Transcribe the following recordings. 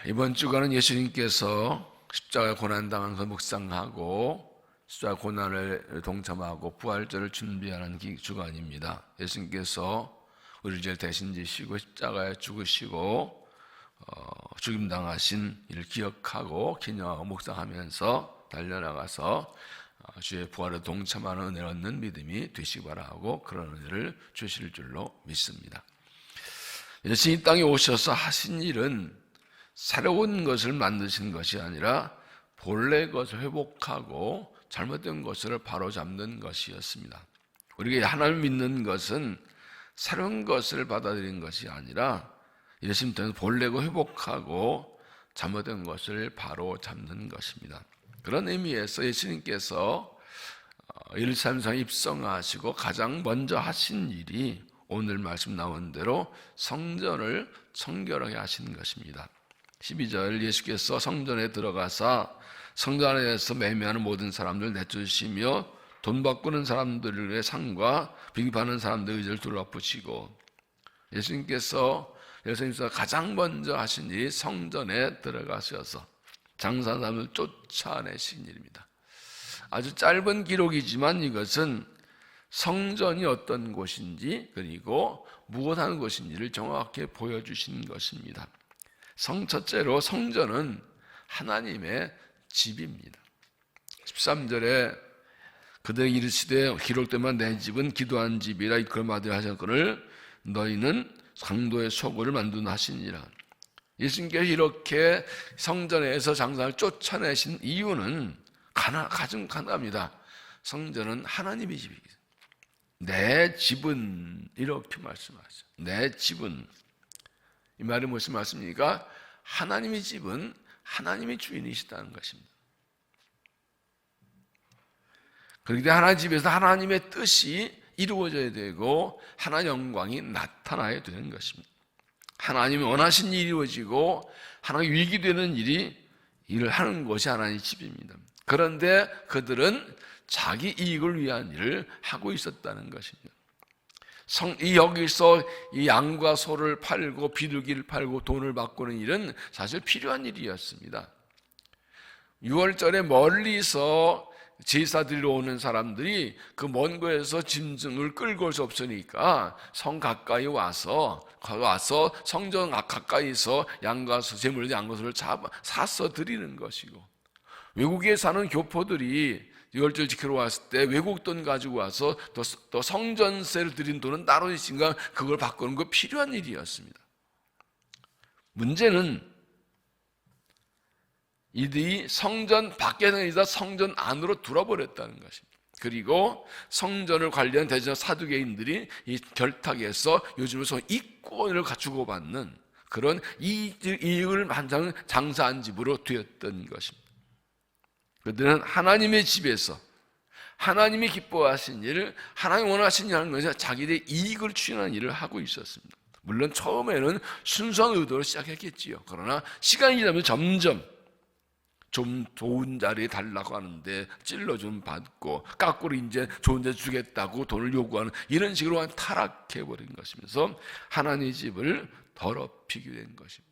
이번 주간은 예수님께서 십자가 고난당한 것을 묵상하고 십자가 고난을 동참하고 부활절을 준비하는 주간입니다. 예수님께서 우리를 죄 대신 지시고 십자가에 죽으시고 죽임당하신 일을 기억하고 기념하고 묵상하면서 달려나가서 주의 부활에 동참하는 은혜를 얻는 믿음이 되시기 바라고 그런 은혜를 주실 줄로 믿습니다. 예수님 이 땅에 오셔서 하신 일은 새로운 것을 만드시는 것이 아니라 본래 것을 회복하고 잘못된 것을 바로잡는 것이었습니다. 우리가 하나님을 믿는 것은 새로운 것을 받아들이는 것이 아니라 예수님 때문에 본래고 회복하고 잘못된 것을 바로잡는 것입니다. 그런 의미에서 예수님께서 예루살렘 입성하시고 가장 먼저 하신 일이 오늘 말씀 나온 대로 성전을 청결하게 하시는 것입니다. 12절 예수께서 성전에 들어가사 성전 안에서 매매하는 모든 사람들 내쫓으시며 돈 바꾸는 사람들의 상과 비집하는 사람들의 의지를 둘러붙이고 예수님께서 가장 먼저 하신 일이 성전에 들어가셔서 장사하는 사람을 쫓아내신 일입니다. 아주 짧은 기록이지만 이것은 성전이 어떤 곳인지 그리고 무엇하는 곳인지를 정확하게 보여주신 것입니다. 첫째로 성전은 하나님의 집입니다. 13절에 그들에게 이르시되 기록되면 내 집은 기도한 집이라 그런 말을 하셨거늘 너희는 강도의 소굴을 만드나 하시니라. 예수님께서 이렇게 성전에서 장사를 쫓아내신 이유는 가장 간단합니다. 성전은 하나님의 집이기 때문에. 내 집은 이렇게 말씀하죠. 내 집은 이 말이 무슨 말씀입니까? 하나님의 집은 하나님의 주인이시다는 것입니다. 그렇기 때문에 하나님의 집에서 하나님의 뜻이 이루어져야 되고 하나님의 영광이 나타나야 되는 것입니다. 하나님이 원하신 일이 이루어지고 하나님의 위기되는 일을 하는 것이 하나님의 집입니다. 그런데 그들은 자기 이익을 위한 일을 하고 있었다는 것입니다. 여기서 이 양과 소를 팔고 비둘기를 팔고 돈을 바꾸는 일은 사실 필요한 일이었습니다. 6월절에 멀리서 제사 드리러 오는 사람들이 그 먼 곳에서 짐승을 끌고 올 수 없으니까 성 가까이 와서 성전 가까이서 양과 소, 제물 양과 소를 사서 드리는 것이고, 외국에 사는 교포들이 6월절 지키러 왔을 때 외국 돈 가지고 와서 또 성전세를 드린 돈은 따로 있으니까 그걸 바꾸는 거 필요한 일이었습니다. 문제는 이들이 성전 밖에는 아니라 성전 안으로 들어버렸다는 것입니다. 그리고 성전을 관리한 대제사 사두개인들이 이 결탁에서 요즘은 이권을 갖추고 받는 그런 이익을 장사한 집으로 되었던 것입니다. 그들은 하나님의 집에서 하나님이 기뻐하신 일을, 하나님 원하신 일을 하는 것이 자기들의 이익을 추구하는 일을 하고 있었습니다. 물론 처음에는 순수한 의도로 시작했겠지요. 그러나 시간이 지나면 점점 좀 좋은 자리에 달라고 하는데 찔러 좀 받고 까꾸로 이제 좋은 데 주겠다고 돈을 요구하는 이런 식으로 타락해버린 것이면서 하나님의 집을 더럽히게 된 것입니다.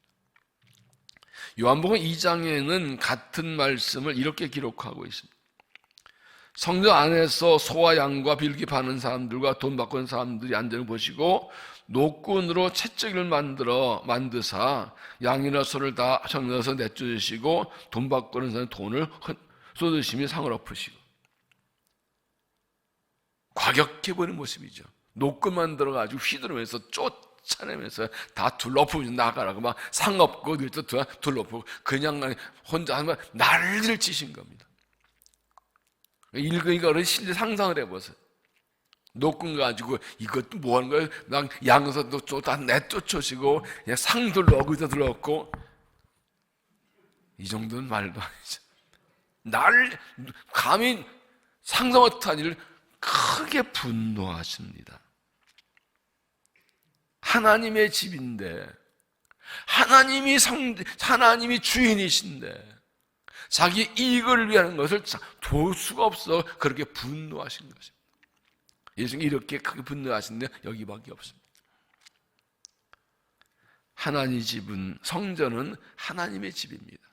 요한복음 2장에는 같은 말씀을 이렇게 기록하고 있습니다. 성전 안에서 소와 양과 비둘기 파는 사람들과 돈 바꾸는 사람들이 앉아 보시고 노끈으로 채찍을 만드사 양이나 소를 다 정려서 내쫓으시고 돈 바꾸는 사람 돈을 쏟으시며 상을 엎으시고, 과격해버린 모습이죠. 노끈 만들어가지고 휘두르면서 쫓아내면서 다 둘러엎으면서 나가라고 막 상 엎고 둘러엎고 그냥 혼자 하면 난리를 치신 겁니다. 이거를 실제 상상을 해보세요. 노끈 가지고 이것도 뭐 하는 거예요? 막 양서도 다 내쫓으시고 그냥 상 둘러엎고 둘러엎고, 이 정도는 말도 아니죠. 감히 상상 못한 일을 크게 분노하십니다. 하나님의 집인데, 하나님이 주인이신데 자기 이익을 위한 것을 볼 수가 없어 그렇게 분노하신 것입니다. 예수님이 이렇게 크게 분노하시는데 여기밖에 없습니다. 하나님의 집은, 성전은 하나님의 집입니다.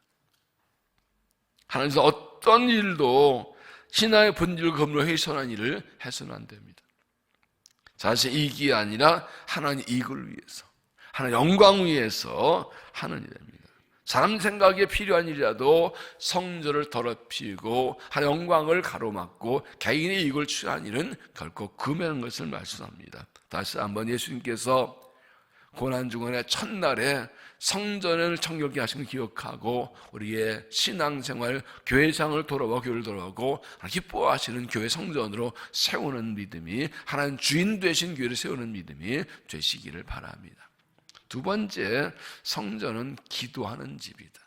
하나님께서 어떤 일도 신앙의 본질을 거부로 훼손한 일을 해서는 안 됩니다. 자신의 이익이 아니라 하나님 이익을 위해서, 하나님 영광을 위해서 하는 일입니다. 사람 생각에 필요한 일이라도 성전을 더럽히고 하나님 영광을 가로막고 개인의 이익을 취한 일은 결코 금하는 것을 말씀합니다. 다시 한번 예수님께서 고난주간의 첫날에 성전을 청결케 하신 걸 기억하고 우리의 신앙생활, 교회상을 돌아와 교회를 돌아가고 기뻐하시는 교회 성전으로 세우는 믿음이, 하나님 주인 되신 교회를 세우는 믿음이 되시기를 바랍니다. 두 번째, 성전은 기도하는 집이다.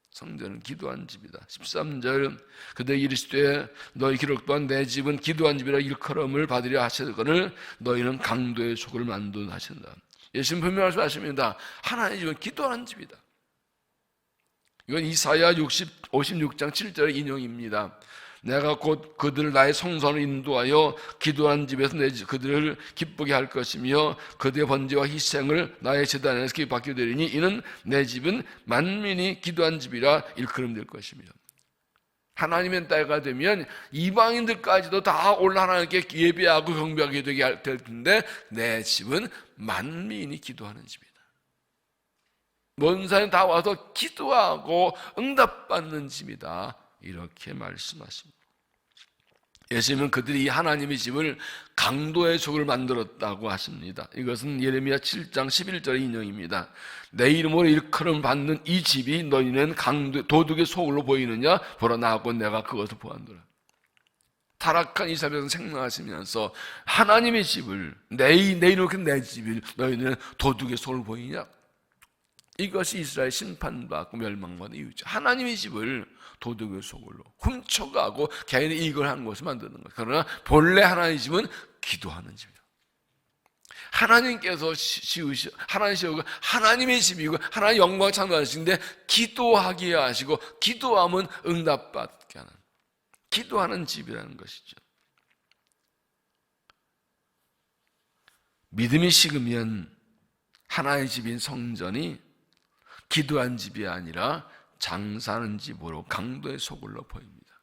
성전은 기도하는 집이다. 13절, 그대 이르시되 너희 기록 또한 내 집은 기도하는 집이라 일컬음을 받으려 하시거늘 너희는 강도의 족을 만든 하신다. 예수님 분명히 말씀하십니다. 하나님의 집은 기도하는 집이다. 이건 이사야 56장 7절의 인용입니다. 내가 곧 그들을 나의 성전을 인도하여 기도하는 집에서 그들을 기쁘게 할 것이며 그들의 번제와 희생을 나의 제단에서 받게 되리니 이는 내 집은 만민이 기도한 집이라 일컬음 될 것이며, 하나님의 때가 되면 이방인들까지도 다 올라 하나님께 예배하고 경배하게 되게 될 텐데 내 집은 만민이 기도하는 집이다. 먼 산에 다 와서 기도하고 응답받는 집이다. 이렇게 말씀하십니다. 예수님은 그들이 이 하나님의 집을 강도의 족을 만들었다고 하십니다. 이것은 예레미야 7장 11절의 인용입니다. 내 이름으로 일컬음 받는 이 집이 너희는 도둑의 소굴로 보이느냐? 보라, 나하고 내가 그것을 보았노라. 타락한 이스라엘은 생각하시면서 하나님의 집을, 내 이름으로 내 집을 너희는 도둑의 소굴로 보이냐? 이것이 이스라엘 심판받고 멸망받는 이유죠. 하나님의 집을 도둑의 소굴로 훔쳐가고 개인의 이익을 하는 것을 만드는 것. 그러나 본래 하나님의 집은 기도하는 집이다. 하나님께서 하나님의 집이고 하나님의 영광을 창조하시는데 기도하게 하시고 기도하면 응답받게 하는, 기도하는 집이라는 것이죠. 믿음이 식으면 하나의 집인 성전이 기도한 집이 아니라 장사하는 집으로 강도의 소굴로 보입니다.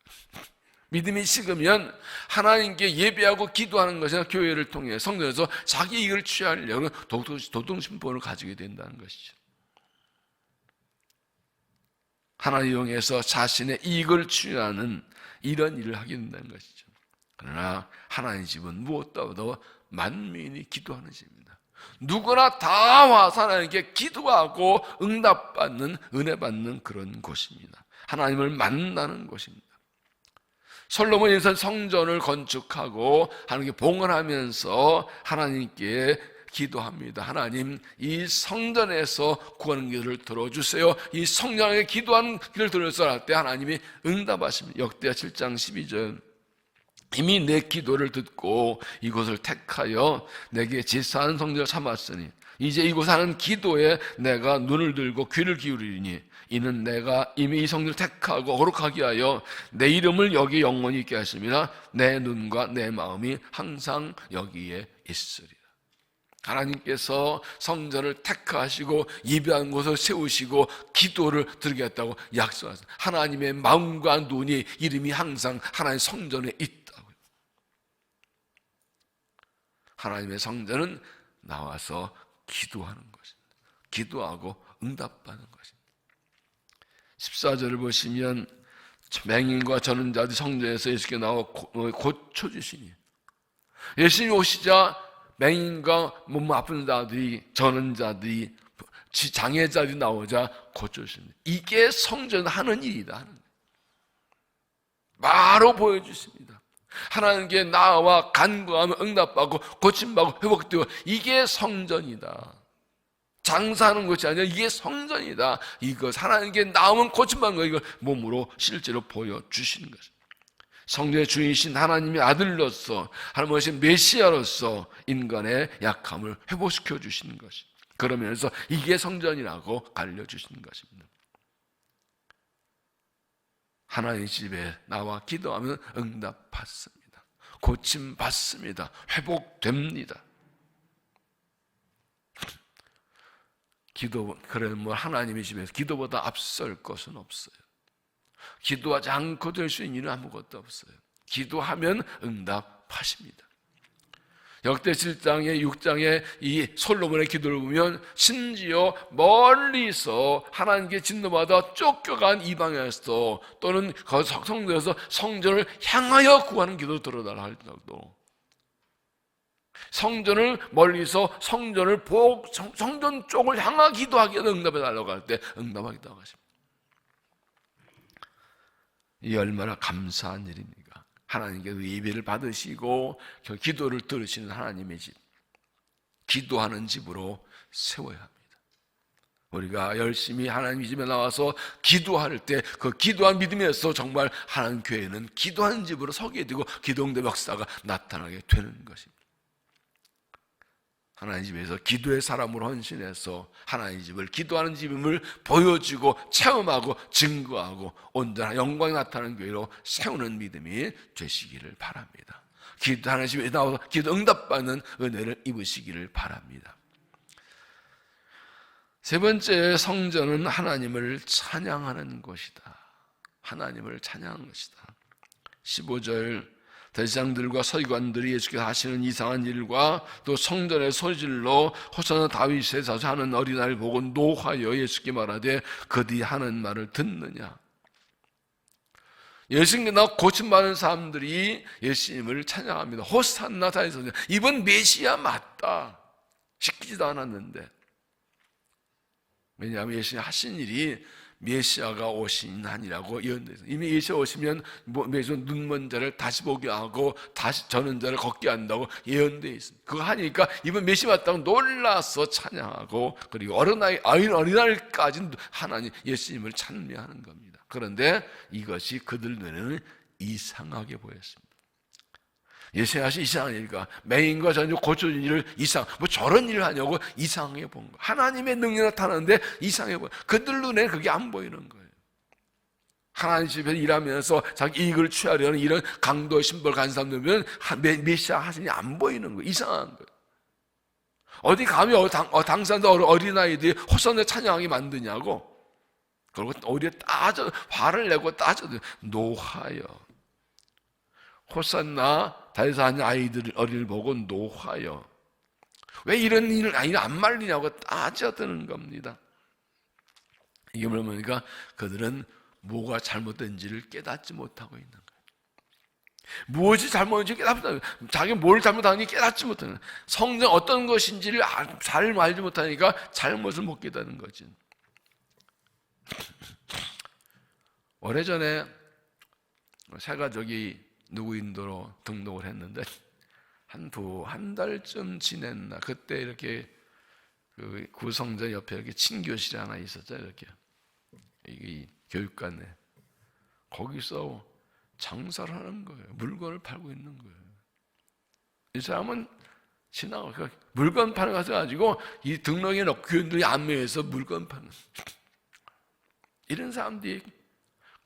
믿음이 식으면 하나님께 예배하고 기도하는 것이나 교회를 통해 성전에서 자기 이익을 취하려는 도덕심본을 가지게 된다는 것이죠. 하나님 이용해서 자신의 이익을 취하는 이런 일을 하게 된다는 것이죠. 그러나 하나님의 집은 무엇보다도 만민이 기도하는 집입니다. 누구나 다 와서 하나님께 기도하고 응답받는, 은혜 받는 그런 곳입니다. 하나님을 만나는 곳입니다. 솔로몬이 성전을 건축하고 하나님께 봉헌하면서 하나님께 기도합니다. 하나님, 이 성전에서 구하는 길을 들어주세요. 이 성전에 기도하는 길을 들어주세요 할 때 하나님이 응답하십니다. 역대하 7장 12절, 이미 내 기도를 듣고 이곳을 택하여 내게 제사하는 성전을 삼았으니 이제 이곳 하는 기도에 내가 눈을 들고 귀를 기울이니 이는 내가 이미 이 성전을 택하고 거룩하게 하여 내 이름을 여기 영원히 있게 하심이나 내 눈과 내 마음이 항상 여기에 있으리라. 하나님께서 성전을 택하시고 예배한 곳을 세우시고 기도를 드리겠다고 약속하셨습니다. 하나님의 마음과 눈이, 이름이 항상 하나님의 성전에 있다. 하나님의 성전은 나와서 기도하는 것입니다. 기도하고 응답받는 것입니다. 14절을 보시면 맹인과 저는 자들이 성전에서 예수께 나와 고쳐주시니, 예수님이 오시자 맹인과 몸 아픈 자들이, 저는 자들이, 장애자들이 나오자 고쳐주십니다. 이게 성전 하는 일이다. 바로 보여주십니다. 하나님께 나와 간구하면 응답받고 고침받고 회복되고, 이게 성전이다. 장사하는 것이 아니라 이게 성전이다. 이것 하나님께 나오면 고침받는 거, 이걸 몸으로 실제로 보여주시는 것입니다. 성전의 주인이신 하나님의 아들로서, 하나님의 메시아로서 인간의 약함을 회복시켜 주시는 것입니다. 그러면서 이게 성전이라고 알려주시는 것입니다. 하나님의 집에 나와 기도하면 응답받습니다. 고침받습니다. 회복됩니다. 그래 뭐 하나님의 집에서 기도보다 앞설 것은 없어요. 기도하지 않고 될 수 있는 일은 아무것도 없어요. 기도하면 응답하십니다. 역대 7장에 6장에 이 솔로몬의 기도를 보면 심지어 멀리서 하나님께 진노받아 쫓겨간 이방에서 또는 성전에서 성전을 향하여 구하는 기도를 들어달라 할 정도, 성전을 멀리서 성전을 성전 쪽을 향하 기도하기 위해 응답해 달라고 할 때 응답하기도 하십니다. 이 얼마나 감사한 일입니까? 하나님께서 예배를 받으시고 기도를 들으시는 하나님의 집, 기도하는 집으로 세워야 합니다. 우리가 열심히 하나님의 집에 나와서 기도할 때 그 기도한 믿음에서 정말 하나님 교회는 기도하는 집으로 서게 되고 기도 응답 역사가 나타나게 되는 것입니다. 하나님 집에서 기도의 사람으로 헌신해서 하나님 집을 기도하는 집임을 보여주고 체험하고 증거하고 온전한 영광이 나타나는 교회로 세우는 믿음이 되시기를 바랍니다. 기도하는 집에 나와서 기도 응답받는 은혜를 입으시기를 바랍니다. 세 번째, 성전은 하나님을 찬양하는 곳이다. 하나님을 찬양하는 것이다. 15절, 대제사장들과 서기관들이 예수께서 하시는 이상한 일과 또 성전의 소리질로 호산나 다윗의 자수하는 어린아이를 보고 노하여 예수께 말하되 그들이 하는 말을 듣느냐. 예수님께나 고침받은 사람들이 예수님을 찬양합니다. 호산나 다윗의 자수, 이번 메시아 맞다. 시키지도 않았는데. 왜냐하면 예수님이 하신 일이 메시아가 오신 한이라고 예언되어 있어요. 이미 메시아 오시면 매주 눈먼 자를 다시 보게 하고 다시 저는 자를 걷게 한다고 예언되어 있습니다. 그거 하니까 이번 메시아 왔다고 놀라서 찬양하고, 그리고 어린아이까지 하나님 예수님을 찬미하는 겁니다. 그런데 이것이 그들 눈에는 이상하게 보였습니다. 예수님이 이상한 일과 맹인과 전혀 고쳐진 일을 뭐 저런 일을 하냐고 이상하게 본 거예요. 하나님의 능력이 나타나는데 이상해 보여요. 그들 눈에 그게 안 보이는 거예요. 하나님 집에서 일하면서 자기 이익을 취하려는 이런 강도의 심벌 가진 사람들 보면 메시아 하시니 안 보이는 거예요. 이상한 거예요. 어디 감히 당사자 어린아이들이 호산나 찬양하게 만드냐고. 그리고 오히려 화를 내고 따져도 노하여. 호산나 다윗의 아이들 어린이를 보고 노하여. 왜 이런 일을 안 말리냐고 따져드는 겁니다. 이게 뭐니까 그들은 뭐가 잘못된지를 깨닫지 못하고 있는 거예요. 무엇이 잘못인지 깨닫지 못하는 거예요. 자기가 뭘 잘못하는지 깨닫지 못하는 거예요. 성경 어떤 것인지를 잘 알지 못하니까 잘못을 못 깨닫는 거지. 오래전에 새 가족이 누구 인도로 등록을 했는데 한 달쯤 지냈나, 그때 이렇게 그 구성전 옆에 이렇게 친교실이 하나 있었죠. 이렇게 이 교육관에 거기서 장사를 하는 거예요. 물건을 팔고 있는 거예요. 이 사람은 지나가 물건 파는 것을 가지고 이 등록해 놓고 교인들이 안매해서 물건 파는 이런 사람들이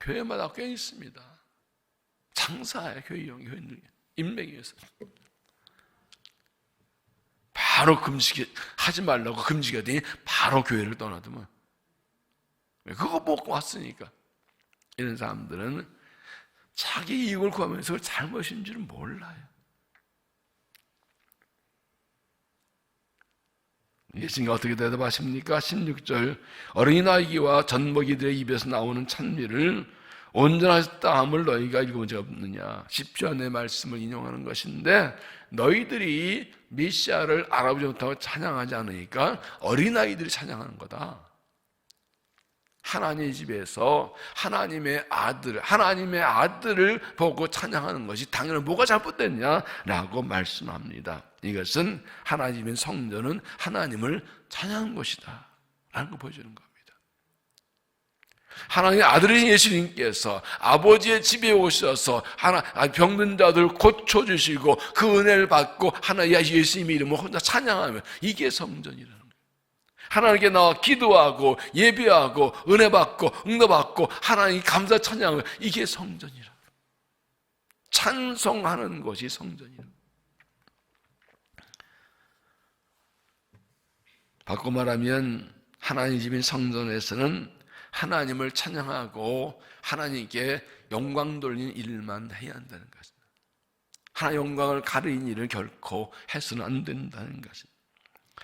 교회마다 꽤 있습니다. 장사해 교인들 인맥이 위해서. 바로 하지 말라고 금지가 되니 바로 교회를 떠나더만. 그거 먹고 왔으니까. 이런 사람들은 자기 이익을 구하면서 그걸 잘못인 줄 몰라요. 예수님이 어떻게 대답하십니까? 16절, 어린아이와 젖먹이들의 입에서 나오는 찬미를 온전하셨다 함을 너희가 읽어본 적 없느냐. 십자가의 말씀을 인용하는 것인데, 너희들이 메시아를 알아보지 못하고 찬양하지 않으니까 어린아이들이 찬양하는 거다. 하나님의 집에서 하나님의 아들을 보고 찬양하는 것이 당연히 뭐가 잘못됐냐라고 말씀합니다. 이것은 하나님의 성전은 하나님을 찬양하는 것이다 라는 걸 보여주는 겁니다. 하나님의 아들인 예수님께서 아버지의 집에 오셔서 병든 자들 고쳐주시고 그 은혜를 받고 예수님의 이름을 혼자 찬양하면 이게 성전이라는 거예요. 하나님께 나와 기도하고 예배하고 은혜 받고 응답받고 하나님 감사 찬양하면 이게 성전이라는 거예요. 찬송하는 것이 성전이라는 거예요. 바꿔 말하면 하나님 집인 성전에서는 하나님을 찬양하고 하나님께 영광 돌리는 일만 해야 한다는 것입니다. 하나님 영광을 가리는 일을 결코 해서는 안 된다는 것입니다.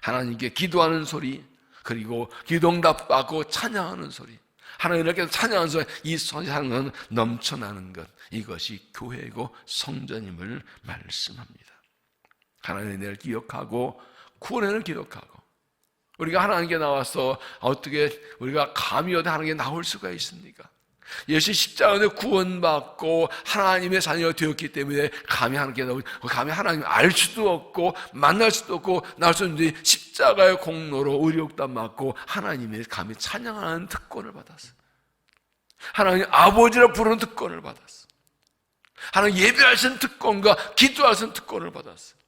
하나님께 기도하는 소리, 그리고 기도응답 받고 찬양하는 소리, 하나님께 찬양하는 소리, 이 찬양은 넘쳐나는 것, 이것이 교회고 성전임을 말씀합니다. 하나님의 은혜를 기억하고 구원을 기억하고, 우리가 하나님께 나와서 어떻게 우리가 감히 하나님께 나올 수가 있습니까? 예수 십자가에 구원받고 하나님의 자녀가 되었기 때문에 감히 하나님께 나오고, 감히 하나님을 알 수도 없고 만날 수도 없고 나올 수 없는데 십자가의 공로로 의롭다 받고 하나님의 감히 찬양하는 특권을 받았어요. 하나님 아버지라 부르는 특권을 받았어요. 하나님 예배하시는 특권과 기도하시는 특권을 받았어요.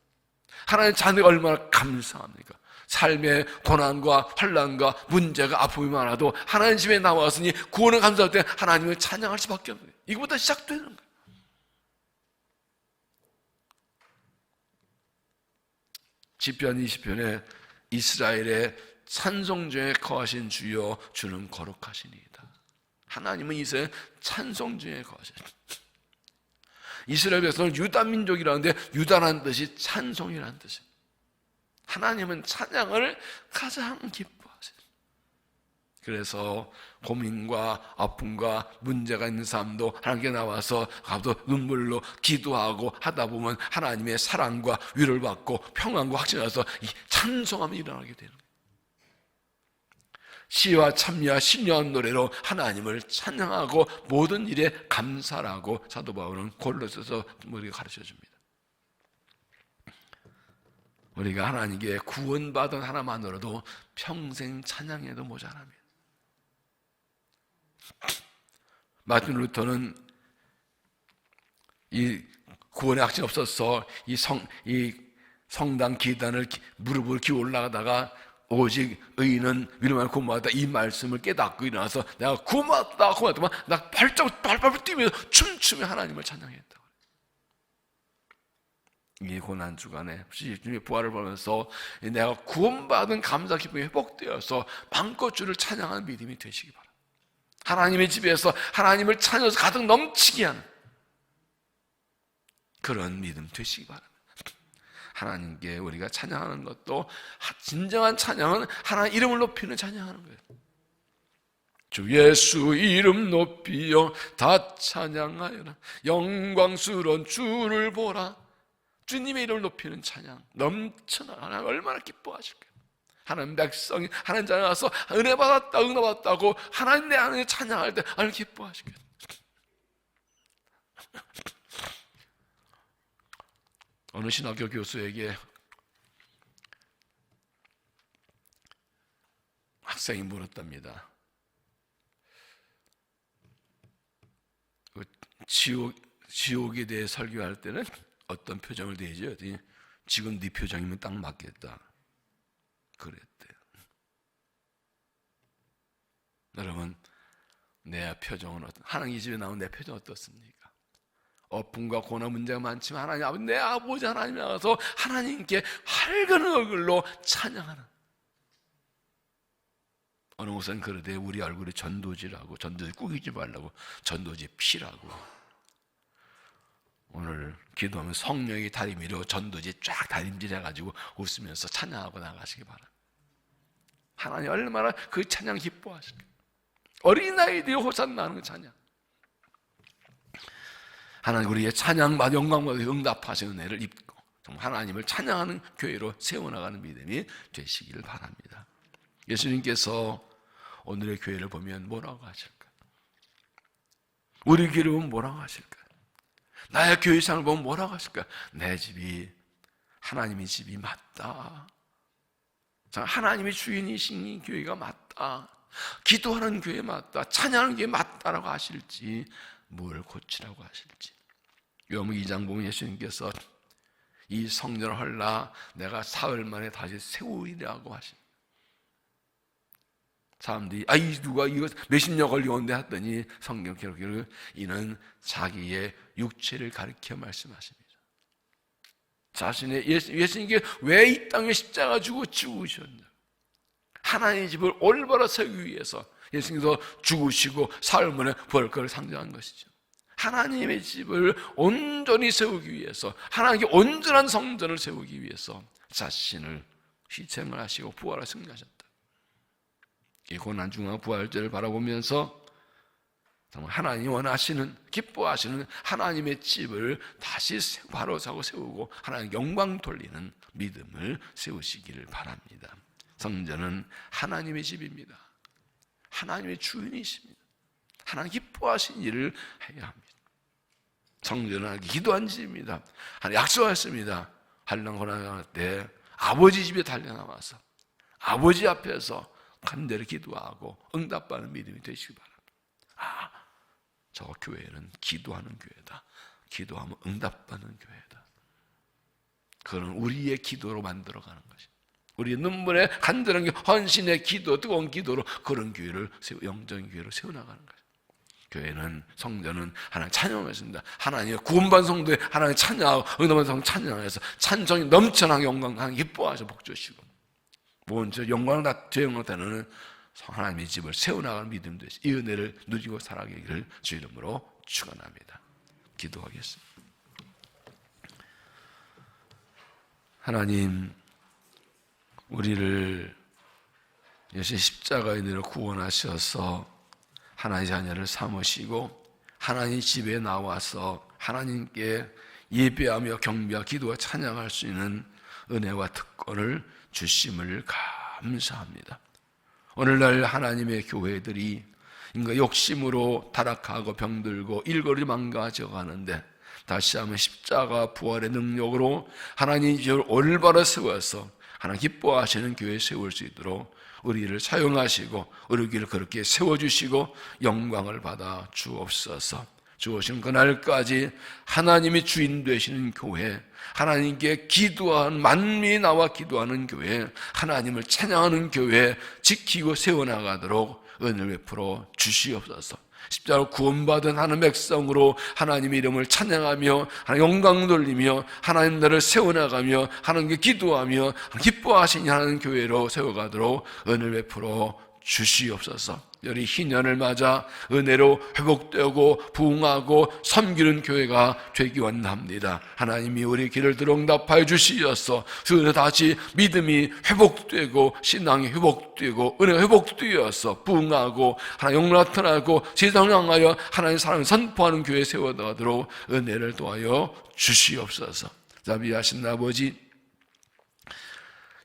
하나님 자녀가 얼마나 감사합니까? 삶의 고난과 환난과 문제가 아픔이 많아도 하나님 집에 나왔으니 구원을 감사할 때 하나님을 찬양할 수밖에 없는 거예요. 이거부터 시작되는 거예요. 시편 20편에 이스라엘의 찬송 중에 거하신 주여 주는 거룩하시니이다. 하나님은 이스라엘 찬송 중에 거하시니, 이스라엘 백성은 유다 민족이라는데 유다라는 뜻이 찬송이라는 뜻입니다. 하나님은 찬양을 가장 기뻐하세요. 그래서 고민과 아픔과 문제가 있는 사람도 하나님께 나와서 눈물로 기도하고 하다 보면 하나님의 사랑과 위로를 받고 평안과 확신을 얻어서 이 찬송함이 일어나게 되는 거예요. 시와 찬미와 신령한 노래로 하나님을 찬양하고 모든 일에 감사라고 사도 바울은 골로새서 우리가 가르쳐 줍니다. 우리가 하나님께 구원받은 하나만으로도 평생 찬양해도 모자랍니다. 마틴 루터는 이 구원의 확신이 없어서 이 성당 계단을 무릎을 기어 올라가다가 오직 의인은 위로만 구원받았다, 이 말씀을 깨닫고 일어나서 내가 구원받았다 나 발발 뛰면서 춤추며 하나님을 찬양했다. 이 고난 주간에 주님의 부활을 보면서 내가 구원받은 감사 기쁨이 회복되어서 마음껏 주를 찬양하는 믿음이 되시기 바랍니다. 하나님의 집에서 하나님을 찬양해서 가득 넘치게 하는 그런 믿음 되시기 바랍니다. 하나님께 우리가 찬양하는 것도 진정한 찬양은 하나님 이름을 높이는 찬양하는 거예요. 주 예수 이름 높이여 다 찬양하여라, 영광스러운 주를 보라. 주님의 이름을 높이는 찬양 넘쳐나. 하나님 얼마나 기뻐하실까요? 하나님 백성이 하나님 자녀 와서 은혜 받았다, 응답 받았다고 하나님 내 안에 찬양할 때 얼마나 기뻐하실까요? 어느 신학교 교수에게 학생이 물었답니다. 지옥에 대해 설교할 때는 어떤 표정을 대죠? 지금 네 표정이면 딱 맞겠다 그랬대요. 여러분, 내 표정은 하나님 집에 나온 내 표정 어떻습니까? 어품과 고난 문제가 많지만 하나님, 내 아버지 하나님 나와서 하나님께 밝은 얼굴로 찬양하는, 어느 곳은 그러되 우리 얼굴에 전도지라고, 전도지 꾸기지 말라고, 전도지 피라고. 오늘 기도하면 성령이 다리미로 전도지 쫙 다림질해가지고 웃으면서 찬양하고 나가시기 바랍니다. 하나님 얼마나 그 찬양 기뻐하실까요? 어린아이들이 호산나는 그 찬양. 하나님 우리의 찬양과 영광과 응답하시는 은혜를 입고 정말 하나님을 찬양하는 교회로 세워나가는 믿음이 되시기를 바랍니다. 예수님께서 오늘의 교회를 보면 뭐라고 하실까요? 우리 교회를 보면 뭐라고 하실까요? 나의 교회상을 보면 뭐라고 하실까요? 내 집이 하나님의 집이 맞다, 하나님의 주인이신 교회가 맞다, 기도하는 교회 맞다, 찬양하는 교회 맞다라고 하실지, 뭘 고치라고 하실지. 요한복음 2장 보면 예수님께서 이 성전을 헐라 내가 사흘 만에 다시 세우리라고 하십니다. 사람들이 누가 이거 몇십 년 걸리는데 했더니 성경 기록을 이는 자기의 육체를 가리켜 말씀하십니다. 자신의 예수님께 왜 이 땅에 십자가 주고 죽으셨냐? 하나님의 집을 올바로 세우기 위해서 예수님께서 죽으시고 사흘 만에 부활을 상징한 것이죠. 하나님의 집을 온전히 세우기 위해서, 하나님께 온전한 성전을 세우기 위해서 자신을 희생을 하시고 부활을 승리하셨다. 이 고난중앙 부활절을 바라보면서 정말 하나님이 원하시는, 기뻐하시는 하나님의 집을 다시 바로 세우고 하나님 영광 돌리는 믿음을 세우시기를 바랍니다. 성전은 하나님의 집입니다. 하나님의 주인이십니다. 하나님 기뻐하신 일을 해야 합니다. 성전은 기도한 집입니다. 하나님 약속하셨습니다. 한랑 고난할 때 아버지 집에 달려나와서 아버지 앞에서 간절히 기도하고 응답받는 믿음이 되시기 바랍니다. 저 교회는 기도하는 교회다. 기도하면 응답받는 교회다. 그건 우리의 기도로 만들어가는 것입니다. 우리의 눈물의 간절한 헌신의 기도, 뜨거운 기도로 그런 교회를 영적인 교회로 세워나가는 것입니다. 교회는, 성전은 하나님 찬양하십니다. 하나님의 구원받은 성도에 하나님 찬양하고 응답받은 성도 찬양해서 찬송이 넘쳐나게 영광 하나님 기뻐하셔 복주시고 먼저 영광을 다 되는 하나님의 집을 세워나가는 믿음 되시 이 은혜를 누리고 살아가기를 주 이름으로 축원합니다. 기도하겠습니다. 하나님, 우리를 예수의 십자가의 은혜로 구원하셔서 하나님의 자녀를 삼으시고 하나님 집에 나와서 하나님께 예배하며 경배하며 기도와 찬양할 수 있는 은혜와 특권을 주심을 감사합니다. 오늘날 하나님의 교회들이 인간 욕심으로 타락하고 병들고 일거리 망가져 가는데 다시 한번 십자가 부활의 능력으로 하나님 집을 올바로 세워서 하나님 기뻐하시는 교회 세울 수 있도록 우리를 사용하시고 우리 길을 그렇게 세워주시고 영광을 받아 주옵소서. 주오신 그날까지 하나님이 주인 되시는 교회, 하나님께 기도하는 만민이 나와 기도하는 교회, 하나님을 찬양하는 교회 지키고 세워나가도록 은혜를 베풀어 주시옵소서. 십자가로 구원받은 하나님 백성으로 하나님의 이름을 찬양하며 하나님 영광 돌리며 하나님 나라를 세워나가며 하나님께 기도하며 기뻐하시니 하는 교회로 세워가도록 은혜를 베풀어 주시옵소서. 우리 희년을 맞아 은혜로 회복되고 부흥하고 섬기는 교회가 되기 원합니다. 하나님이 우리 길을 들어 응답하여 주시어서 다시 믿음이 회복되고 신앙이 회복되고 은혜가 회복되어서 부흥하고 하나님 영광 나타나고 세상을 향하여 하나님의 사랑을 선포하는 교회 세워나가도록 은혜를 도와여 주시옵소서. 자비하신 아버지,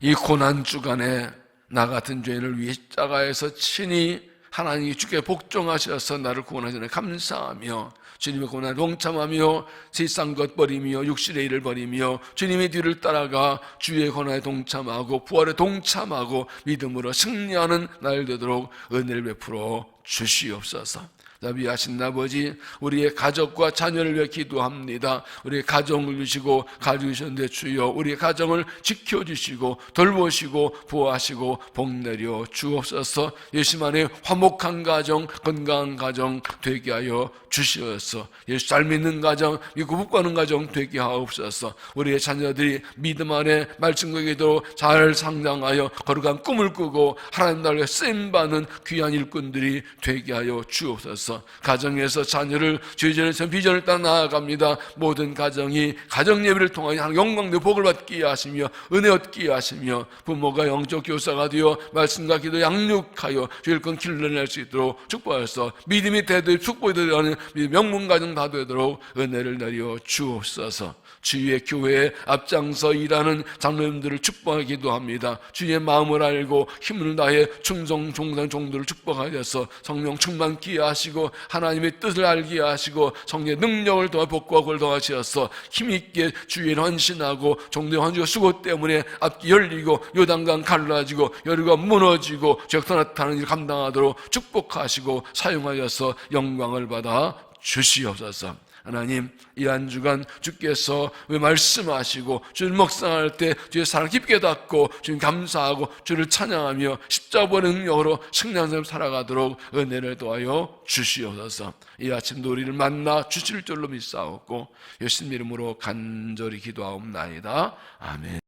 이 고난 주간에 나 같은 죄인을 위해 십자가에서 친히 하나님이 주께 복종하셔서 나를 구원하시는 감사하며 주님의 고난에 동참하며 세상 것 버리며 육신의 일을 버리며 주님의 뒤를 따라가 주의 고난에 동참하고 부활에 동참하고 믿음으로 승리하는 날 되도록 은혜를 베풀어 주시옵소서. 자비하신 아버지, 우리의 가족과 자녀를 위해 기도합니다. 우리의 가정을 주시고 가져주셨는데 주여 우리의 가정을 지켜주시고 돌보시고 보호하시고 복내려 주옵소서. 예수 안에 화목한 가정, 건강한 가정 되게 하여 주시옵소서. 예수 잘 믿는 가정, 믿고 붙가는 가정 되게 하옵소서. 우리의 자녀들이 믿음 안에 말씀과 기도로 잘 성장하여 거룩한 꿈을 꾸고 하나님 나라에 쓰임받는 귀한 일꾼들이 되게 하여 주옵소서. 가정에서 자녀를 주의전에서 비전을 따라 나아갑니다. 모든 가정이 가정 예배를 통하여 하나님 영광의 복을 받게 하시며 은혜 얻게 하시며 부모가 영적 교사가 되어 말씀과 기도 양육하여 주일권 길러낼 수 있도록 축복하여서 믿음이 되도록 축복이 되도록 명문 가정 다 되도록 은혜를 내려 주옵소서. 주의 교회에 앞장서 일하는 장로님들을 축복하기도 합니다. 주의 마음을 알고 힘을 다해 충성 종상 종들을 축복하여서 성령 충만케 하시고 하나님의 뜻을 알게 하시고 성령의 능력을 더하 복과 을 더하시어서 힘있게 주의 헌신하고 종들의 헌신과 수고 때문에 앞이 열리고 요단강 갈라지고 여리가 무너지고 적도 나타나는 일을 감당하도록 축복하시고 사용하여서 영광을 받아 주시옵소서. 하나님, 이 한 주간 주께서 왜 말씀하시고 주를 묵상할 때 주의 사랑 깊게 닫고 주님 감사하고 주를 찬양하며 십자가 능력으로 승리하는 삶 살아가도록 은혜를 도와여 주시옵소서. 이 아침도 우리를 만나 주실 줄로 믿사옵고 예수님 이름으로 간절히 기도하옵나이다. 아멘.